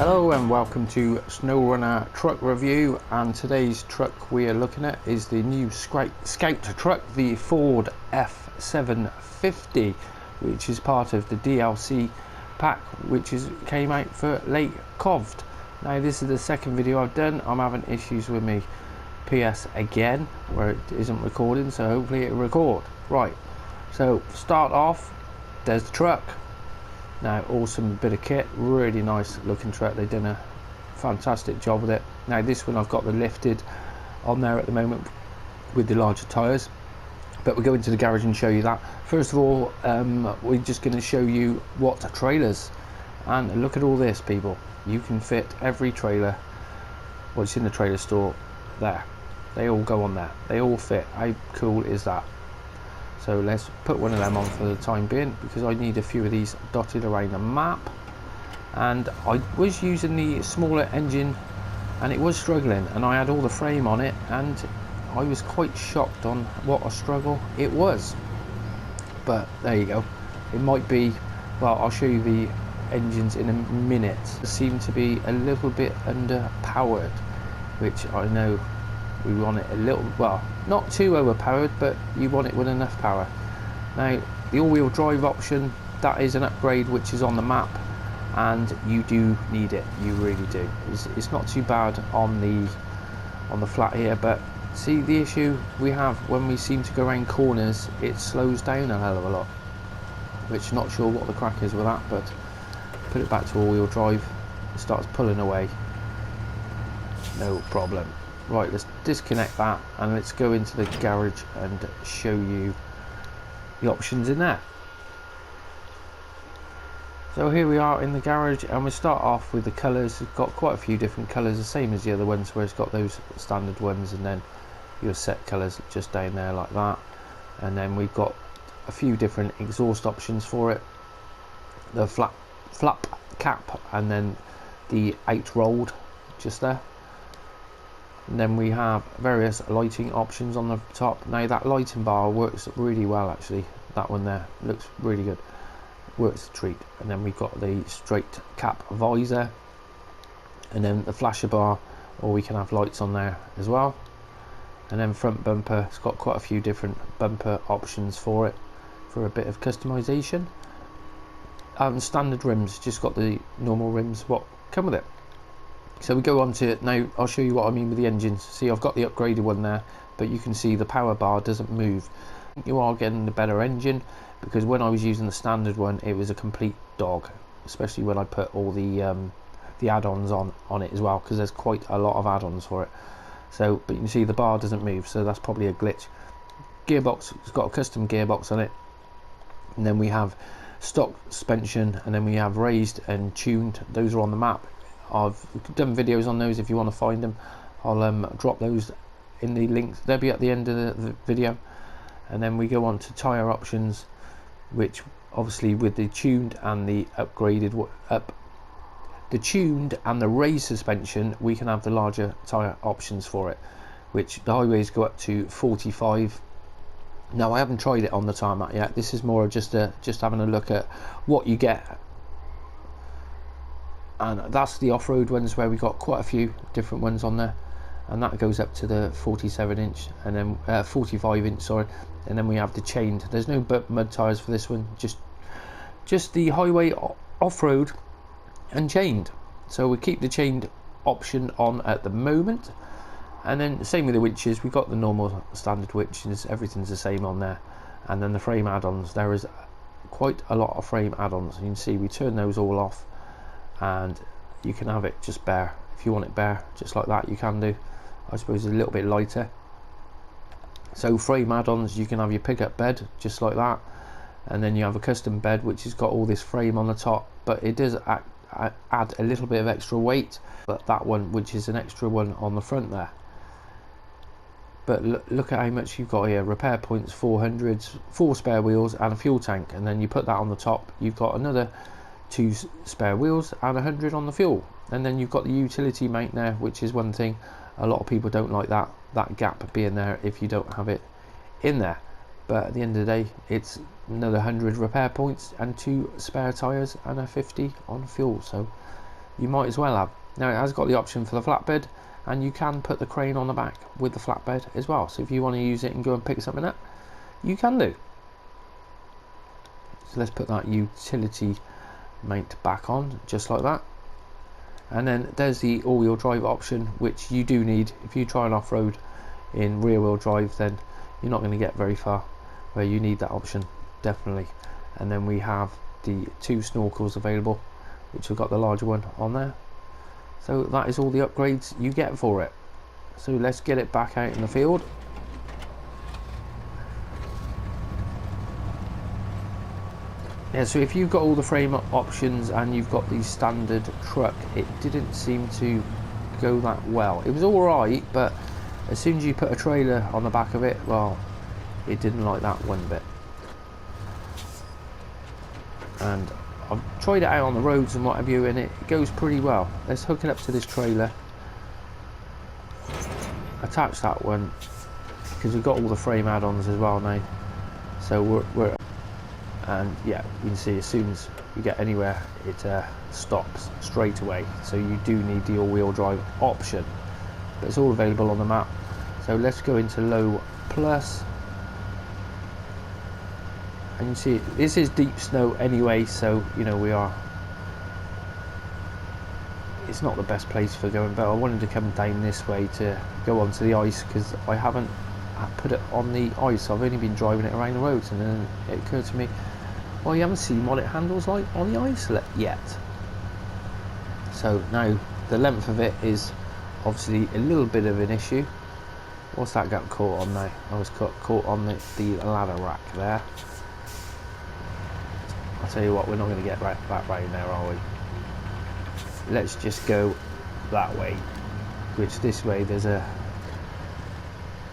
Hello and welcome to SNOWRUNNER truck review, and today's truck we are looking at is the new Scout truck, the Ford F750, which is part of the DLC pack which came out for Lake Kovd. Now this is the second video I've done. I'm having issues with me PS again where it isn't recording, so hopefully it'll record. Right, so start off, there's the truck. Now, awesome bit of kit, really nice looking truck. They've done a fantastic job with it. Now this one I've got the lifted on there at the moment with the larger tyres, but we'll go into the garage and show you that. First of all, we're just going to show you what trailers, and look at all this, people. You can fit every trailer what's in the trailer store there. They all go on there, they all fit. How cool is that? So let's put one of them on for the time being, because I need a few of these dotted around the map. And I was using the smaller engine and it was struggling, and I had all the frame on it, and I was quite shocked on what a struggle it was. But there you go. It might be, well, I'll show you the engines in a minute. They seem to be a little bit underpowered, which I know we want it a little, well, not too overpowered, but you want it with enough power. Now the all-wheel drive option, that is an upgrade which is on the map, and you do need it, you really do. It's not too bad on the flat here, but see the issue we have when we seem to go around corners, it slows down a hell of a lot, which not sure what the crack is with that. But put it back to all-wheel drive, it starts pulling away, no problem. Right, let's disconnect that and let's go into the garage and show you the options in there. So here we are in the garage, and we start off with the colours. It's got quite a few different colours, the same as the other ones, where it's got those standard ones and then your set colours just down there like that. And then we've got a few different exhaust options for it, the flap cap, and then the out-rolled just there. And then we have various lighting options on the top. Now that lighting bar works really well, actually. That one there looks really good, works a treat. And then we've got the straight cap visor, and then the flasher bar, or we can have lights on there as well. And then front bumper, it's got quite a few different bumper options for it, for a bit of customization. Standard rims, just got the normal rims what come with it. So we go on to it now. I'll show you what I mean with the engines. See, I've got the upgraded one there, but you can see the power bar doesn't move. You are getting the better engine, because when I was using the standard one, it was a complete dog, especially when I put all the add-ons on it as well, because there's quite a lot of add-ons for it. So, but you can see the bar doesn't move, so that's probably a glitch. Gearbox, it's got a custom gearbox on it, and then we have stock suspension, and then we have raised and tuned. Those are on the map. I've done videos on those if you want to find them. I'll drop those in the links. They'll be at the end of the video. And then we go on to tyre options, which obviously with the tuned and the upgraded the tuned and the raised suspension, we can have the larger tyre options for it, which the highways go up to 45. Now I haven't tried it on the tarmac yet. This is more just having a look at what you get. And that's the off-road ones, where we got quite a few different ones on there, and that goes up to the 47 inch, and then 45 inch, sorry. And then we have the chained. There's no mud tires for this one, just the highway off-road and chained. So we keep the chained option on at the moment. And then same with the winches, we've got the normal standard winches, everything's the same on there. And then the frame add-ons, there is quite a lot of frame add-ons. You can see we turn those all off, and you can have it just bare. If you want it bare, just like that, you can do. I suppose it's a little bit lighter. So frame add-ons, you can have your pickup bed just like that, and then you have a custom bed which has got all this frame on the top, but it does add a little bit of extra weight. But that one, which is an extra one on the front there. But look at how much you've got here. Repair points, 400s, 4 spare wheels and a fuel tank, and then you put that on the top, you've got another 2 spare wheels and 100 on the fuel. And then you've got the utility mount there, which is one thing a lot of people don't like, that gap being there if you don't have it in there. But at the end of the day, it's another 100 repair points and 2 spare tyres and a 50 on fuel. So you might as well have. Now it has got the option for the flatbed, and you can put the crane on the back with the flatbed as well, so if you want to use it and go and pick something up, you can do. So let's put that utility mount back on, just like that. And then there's the all-wheel drive option, which you do need. If you try and off-road in rear-wheel drive, then you're not going to get very far, where you need that option, definitely. And then we have the 2 snorkels available, which we've got the larger one on there. So that is all the upgrades you get for it. So let's get it back out in the field. Yeah, so if you've got all the frame options and you've got the standard truck, it didn't seem to go that well. It was alright, but as soon as you put a trailer on the back of it, well, it didn't like that one bit. And I've tried it out on the roads and what have you, and it goes pretty well. Let's hook it up to this trailer, attach that one, because we've got all the frame add-ons as well now. So we're and yeah, you can see as soon as you get anywhere, it stops straight away. So you do need the all-wheel drive option, but it's all available on the map. So let's go into low plus, and you see this is deep snow anyway, so you know it's not the best place for going, but I wanted to come down this way to go onto the ice, because I haven't put it on the ice. I've only been driving it around the roads, and then it occurred to me, well, you haven't seen what it handles like on the ice yet. So now the length of it is obviously a little bit of an issue. What's that got caught on now? I was caught on the ladder rack there. I'll tell you what, we're not going to get that round there, are we? Let's just go that way, which this way there's a...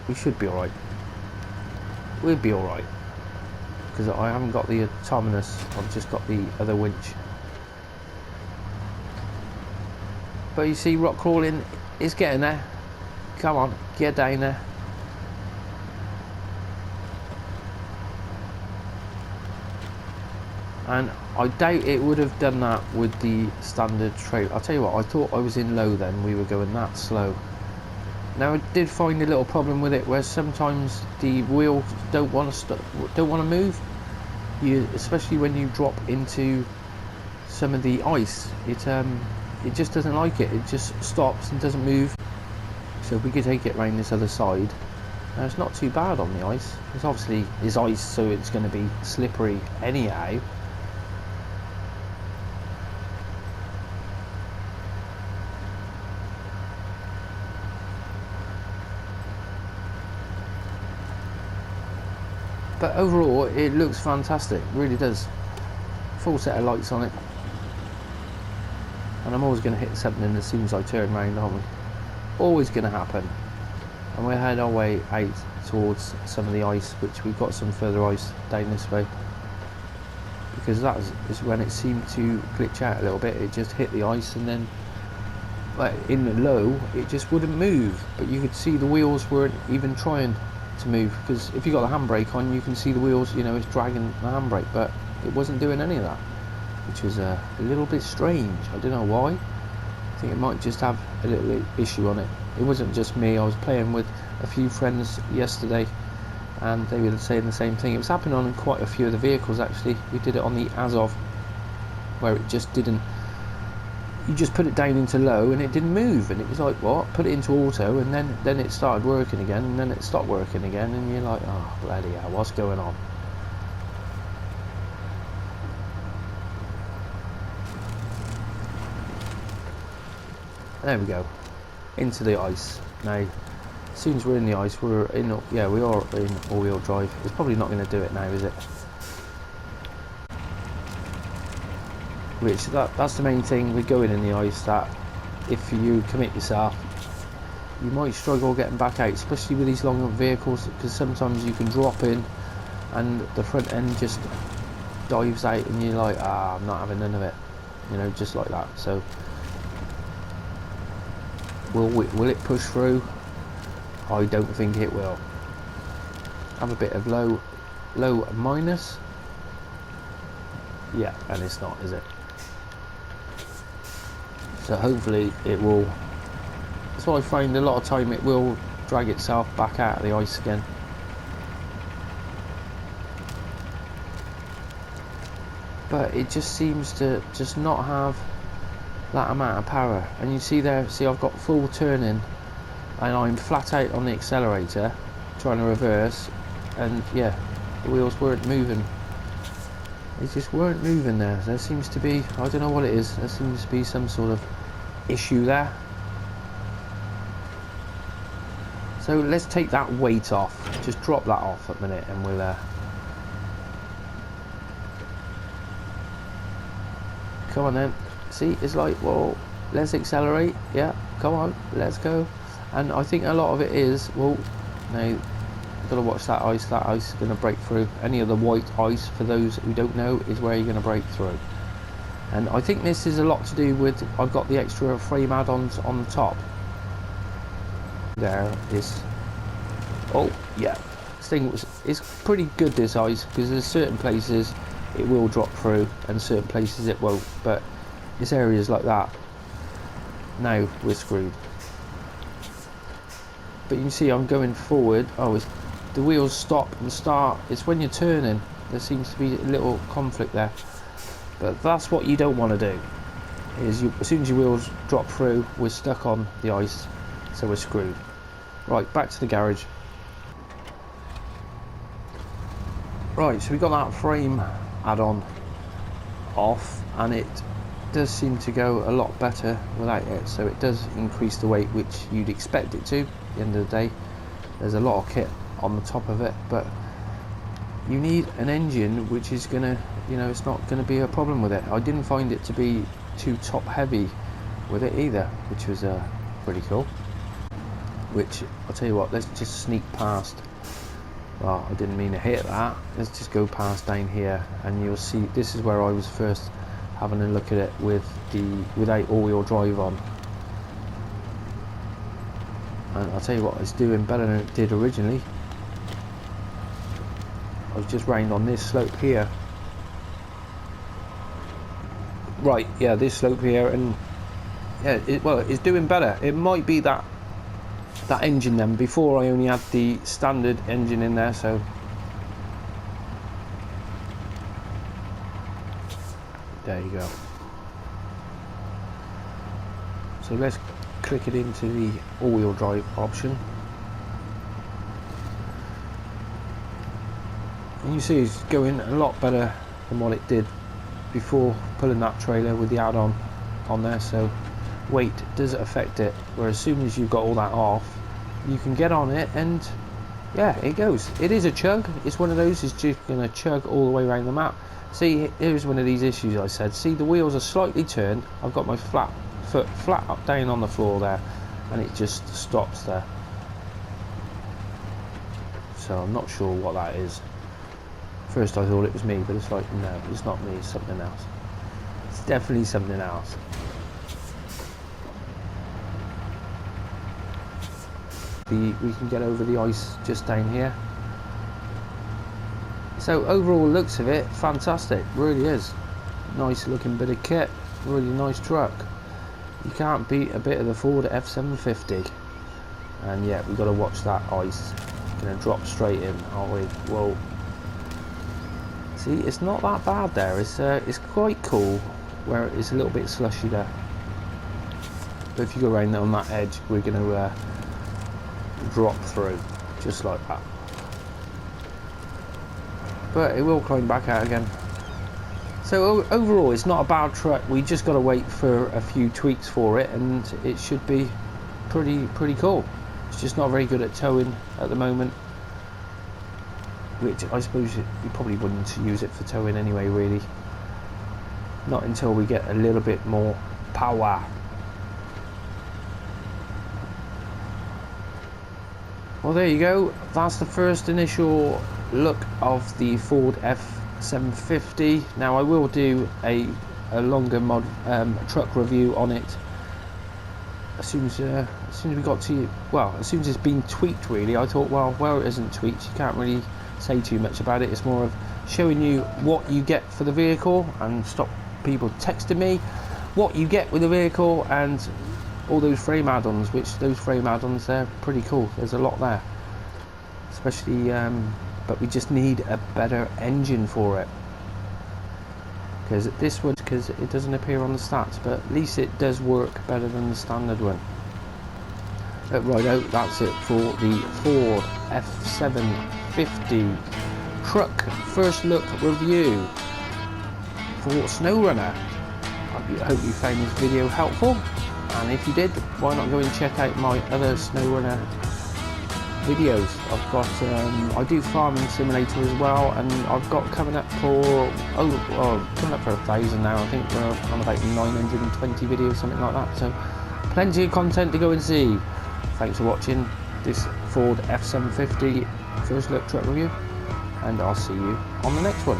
we should be alright. We'll be alright, because I haven't got the autonomous, I've just got the other winch. But you see, rock crawling is getting there. Come on, get down there. And I doubt it would have done that with the standard trailer. I'll tell you what, I thought I was in low then, we were going that slow. Now I did find a little problem with it, where sometimes the wheels don't want to move. Especially when you drop into some of the ice, it just doesn't like it. It just stops and doesn't move. So if we could take it around this other side, now it's not too bad on the ice. It's obviously is ice, so it's going to be slippery anyhow. But overall, it looks fantastic, it really does. Full set of lights on it. And I'm always going to hit something as soon as I turn around, aren't we? Always going to happen. And we're heading our way out towards some of the ice, which we've got some further ice down this way. Because that is when it seemed to glitch out a little bit. It just hit the ice, and then in the low, it just wouldn't move. But you could see the wheels weren't even trying to move, because if you got the handbrake on, you can see the wheels, you know, it's dragging the handbrake, but it wasn't doing any of that, which was a little bit strange. I don't know why. I think it might just have a little issue on it. It wasn't just me. I was playing with a few friends yesterday, and they were saying the same thing. It was happening on quite a few of the vehicles actually. We did it on the Azov, where it just didn't, you just put it down into low and it didn't move, and it was like, what? Put it into auto, and then it started working again, and then it stopped working again, and you're like, oh bloody hell, what's going on? There we go, into the ice. Now as soon as we're in the ice, we are in all-wheel drive. It's probably not going to do it now, is it? Which that's the main thing with going in the ice, that if you commit yourself, you might struggle getting back out, especially with these longer vehicles, because sometimes you can drop in and the front end just dives out, and you're like, I'm not having none of it, you know, just like that. So will it push through? I don't think it will. Have a bit of low minus. Yeah, and it's not, is it? So hopefully it will, that's what I find a lot of time, it will drag itself back out of the ice again. But it just seems to just not have that amount of power. And you see there, see I've got full turning and I'm flat out on the accelerator trying to reverse, and yeah, the wheels weren't moving. They just weren't moving there. There seems to be, I don't know what it is, there seems to be some sort of issue there. So let's take that weight off, just drop that off a minute, and we'll come on then. See, it's like, well, let's accelerate. Yeah, come on, let's go. And I think a lot of it is, well, now you've got to watch that ice. That ice is going to break through. Any of the white ice, for those who don't know, is where you're going to break through. And I think this is a lot to do with, I've got the extra frame add-ons on the top. There is, oh yeah, this thing was, it's pretty good, this ice, because there's certain places it will drop through and certain places it won't, but it's areas like that, now we're screwed. But you can see I'm going forward. Oh, it's, the wheels stop and start. It's when you're turning, there seems to be a little conflict there. But that's what you don't want to do, is you, as soon as your wheels drop through, we're stuck on the ice, so we're screwed. Right, back to the garage. Right, so we got that frame add-on off, and it does seem to go a lot better without it. So it does increase the weight, which you'd expect it to. At the end of the day, there's a lot of kit on the top of it, but you need an engine which is gonna, you know, it's not gonna be a problem with it. I didn't find it to be too top heavy with it either, which was pretty cool. Which I'll tell you what, let's just sneak past. Well, I didn't mean to hit that. Let's just go past down here, and you'll see this is where I was first having a look at it with the without all-wheel drive on. And I'll tell you what, it's doing better than it did originally. I was just round on this slope here. Right, yeah, this slope here, and yeah, well, it's doing better. It might be that engine then. Before I only had the standard engine in there, so there you go. So let's click it into the all-wheel drive option, and you see it's going a lot better than what it did before pulling that trailer with the add-on on there. So weight does affect it, where as soon as you've got all that off, you can get on it, and yeah, it goes. It is a chug. It's one of those, it's just going to chug all the way around the map. See, here's one of these issues I said. See, the wheels are slightly turned. I've got my foot flat up down on the floor there, and it just stops there. So I'm not sure what that is. First I thought it was me, but it's like, no, it's not me, it's something else. It's definitely something else. We can get over the ice just down here. So overall looks of it, fantastic, really is. Nice looking bit of kit, really nice truck. You can't beat a bit of the Ford F750. And yeah, we've got to watch that ice. Gonna drop straight in, aren't we? Well, see, it's not that bad there. It's quite cool where it's a little bit slushy there. But if you go around on that edge, we're gonna drop through just like that. But it will climb back out again. So overall, it's not a bad truck. We just got to wait for a few tweaks for it, and it should be pretty cool. It's just not very good at towing at the moment, which I suppose you probably wouldn't use it for towing anyway, really. Not until we get a little bit more power. Well, there you go. That's the first initial look of the Ford F750. Now I will do a longer truck review on it as soon as we got to, well, as soon as it's been tweaked, really. I thought, well, where it isn't tweaked, you can't really say too much about it. It's more of showing you what you get for the vehicle, and stop people texting me, what you get with the vehicle and all those frame add-ons, which those frame add-ons, they're pretty cool. There's a lot there, especially but we just need a better engine for it, because this one, because it doesn't appear on the stats, but at least it does work better than the standard one. Righto, that's it for the Ford F750 truck first look review for SNOWRUNNER. I hope you found this video helpful, and if you did, why not go and check out my other SNOWRUNNER videos. I've got I do farming simulator as well, and I've got coming up for coming up for 1,000 now. I think we're on about 920 videos, something like that, so plenty of content to go and see. Thanks for watching this Ford F750 first look truck review, and I'll see you on the next one.